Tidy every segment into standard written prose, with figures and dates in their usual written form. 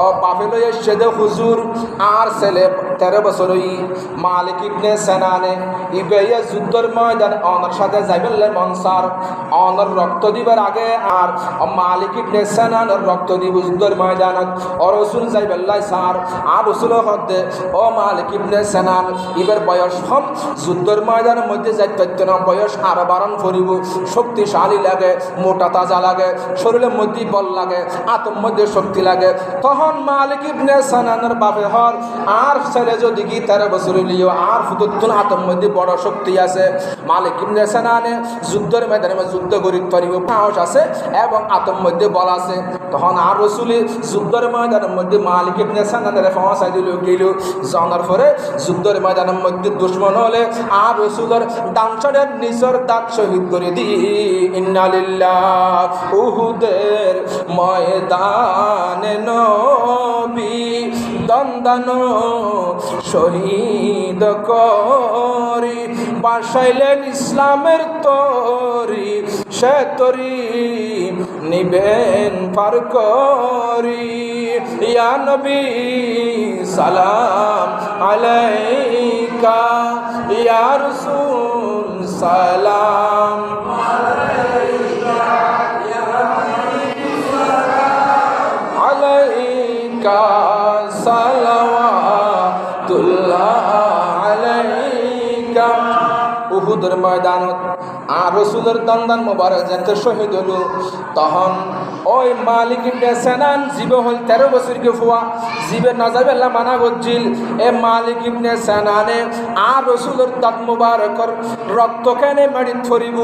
ও বাপে লই এসে দে হুজুর আর ছেলে 13 বছরই মালিক ইবনে সেনানে ইবেয়া যুদ্ধের ময়দানে অনর সাথে যাইবেলে মনসার অনর রক্ত দিবার আগে আর মালিক ইবনে সেনানের রক্ত দিব যুদ্ধের ময়দানত ও রাসূল যাইবেল্লাই সার আর রাসূল হদে ও মালিক ইবনে সেনান ইবের বয়স কম যুদ্ধের ময়দানের মধ্যে যাইতে না বয়স আরো বাড়ন করিব শক্তিশালী লাগে মোটা তাজা লাগে শরীরের মধ্যে বল লাগে আত্মার মধ্যে শক্তি লাগে তখন মালিক ইবনে সেনানের বাপে হর আর ছেলে যদি কি 13 বছর লিও আর ফুতুতুন আত্মার মধ্যে বড় শক্তি আছে মালিক ইবনে সেনানে যুদ্ধের ময়দানে যুদ্ধ করিতে পারিব সাহস আছে এবং আত্মার মধ্যে বল আছে তখন আর রাসূল যুদ্ধের ময়দানের মধ্যে মালিক ইবনে সেনানের পৌঁছাই দিল গেল জানার পরে যুদ্ধের ময়দানের মধ্যে দুশমন হলে আর রাসূলের ডানসারের নিচের দাঁত শহীদ করে দি ইন্না লিল্লাহ উহুদের ময়দানে নবী দন্দান শহীদ করি বাসাইলেন ইসলামের তরি সে তরি নিবেন পার করি ইয়া নবী সালাম আলাইকা ইয়া রাসূল সালাম আলাইকা সালাওয়াতুল্লাহ আলাইকা উহুদের ময়দানত আর রাসূলের দন্দান মোবারক যেতে শহীদ হলো তখন ওই মালিক ইবনে সেনান জীব হল 13 বছর কে ফুয়া জীবে না যাবে আল্লাহ মানা গজ্জিল এ মালিক ইবনে সেনানে আর রাসূলের দাঁত মোবারকর রক্ত কেনে মাটি ফরিব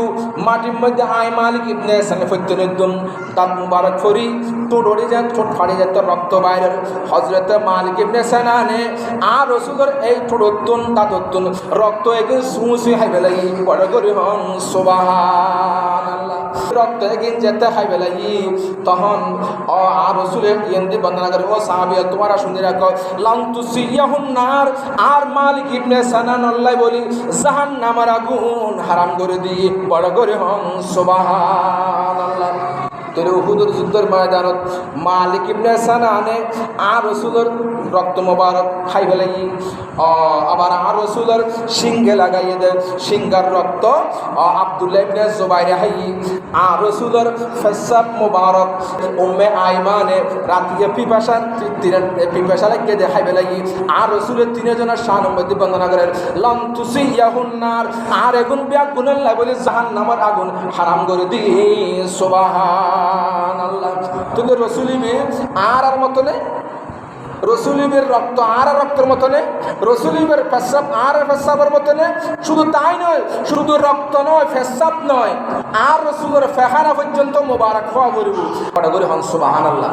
মাটির মধ্যে আই মালিক ইবনে সেনান ফত্যনদম দাঁত মোবারক ফরি তোড়ি যায় ছোট ফাড়ি যায় তো রক্ত বাইরের হযরত মালিক ইবনে সেনানে আর রাসূলের এই ছোটতুন দাঁততুন রক্ত এগিন সুসি হাইবে লাগি বড় করে হন সুবহানাল্লাহ রক্ত এগিন যেতে হাইবে লাগি তখন আর রাসূলের ইন্দি বন্দনা করে ও সাহাবী তোমরা শুনে রাখো লান তুসিয়াহুন নার আর মালিক ইবনে সেনান আল্লাহ বলি জাহান্নামের আগুন হারাম করে দিয়ে বড় করে হন সুবহানাল্লাহ তোর উহুদের যুদ্ধের ময়দানত মালিক ইবনে সেনানে আর রাসূলের রক্ত মোবারক খাইবে লাগি আবার আর রাসূলের সিংহে লাগাইয়ে দে সিংহার রক্ত আব্দুল্লাহ ইবনে জুবাইর হাই আর রাসূলের ফসাব মোবারক উম্মে আইমানে রাতে পিপাসা লাগিয়ে দে খাইবে লাগি আর রাসূলের তিনজনের শানের মধ্যে বর্ণনা করেন লাম তুসিয়াহুন নার আর এগুন বিয়াক গুনাহ লাই বলে জাহান্নামের আগুন হারাম করে দি সুবহানাল্লাহ তুমি রাসূলিবে আর মতনে রসুলিবের রক্ত আর রক্তের মতনে রসুলিবের পেশাব আর পেশাবের মতনে শুধু তাই নয় শুধু রক্ত নয় পেশাব নয় আর রসুলের ফেহানা পর্যন্ত মোবারক হওয়া করিব হন সুবহানাল্লাহ।